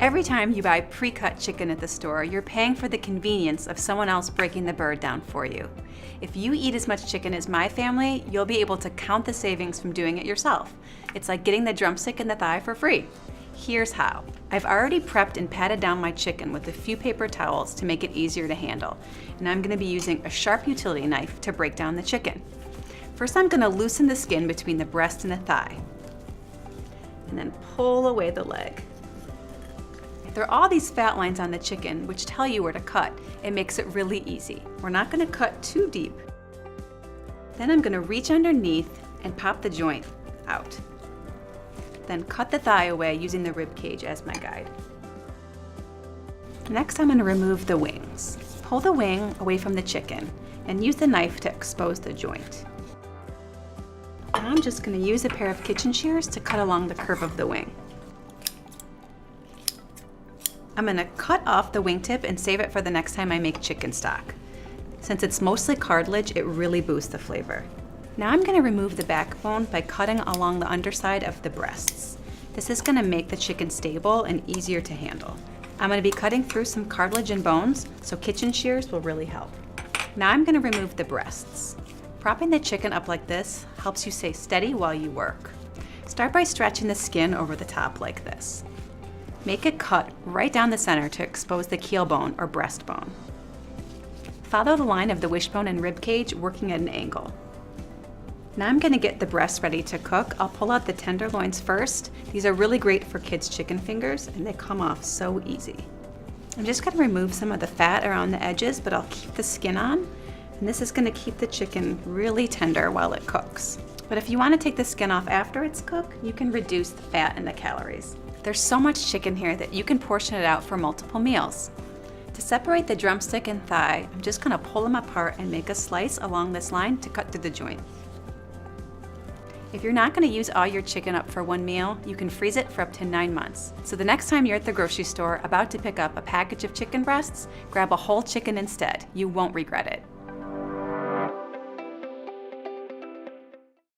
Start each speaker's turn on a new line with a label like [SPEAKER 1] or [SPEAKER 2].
[SPEAKER 1] Every time you buy pre-cut chicken at the store, you're paying for the convenience of someone else breaking the bird down for you. If you eat as much chicken as my family, you'll be able to count the savings from doing it yourself. It's like getting the drumstick and the thigh for free. Here's how. I've already prepped and patted down my chicken with a few paper towels to make it easier to handle. And I'm gonna be using a sharp utility knife to break down the chicken. First, I'm gonna loosen the skin between the breast and the thigh. And then pull away the leg. There are all these fat lines on the chicken which tell you where to cut. It makes it really easy. We're not gonna cut too deep. Then I'm gonna reach underneath and pop the joint out. Then cut the thigh away using the rib cage as my guide. Next, I'm gonna remove the wings. Pull the wing away from the chicken and use the knife to expose the joint. Now I'm just gonna use a pair of kitchen shears to cut along the curve of the wing. I'm gonna cut off the wingtip and save it for the next time I make chicken stock. Since it's mostly cartilage, it really boosts the flavor. Now I'm gonna remove the backbone by cutting along the underside of the breasts. This is gonna make the chicken stable and easier to handle. I'm gonna be cutting through some cartilage and bones, so kitchen shears will really help. Now I'm gonna remove the breasts. Propping the chicken up like this helps you stay steady while you work. Start by stretching the skin over the top like this. Make a cut right down the center to expose the keel bone or breastbone. Follow the line of the wishbone and rib cage working at an angle. Now I'm gonna get the breast ready to cook. I'll pull out the tenderloins first. These are really great for kids' chicken fingers and they come off so easy. I'm just gonna remove some of the fat around the edges, but I'll keep the skin on. And this is gonna keep the chicken really tender while it cooks. But if you wanna take the skin off after it's cooked, you can reduce the fat and the calories. There's so much chicken here that you can portion it out for multiple meals. To separate the drumstick and thigh, I'm just gonna pull them apart and make a slice along this line to cut through the joint. If you're not gonna use all your chicken up for one meal, you can freeze it for up to 9 months. So the next time you're at the grocery store about to pick up a package of chicken breasts, grab a whole chicken instead. You won't regret it.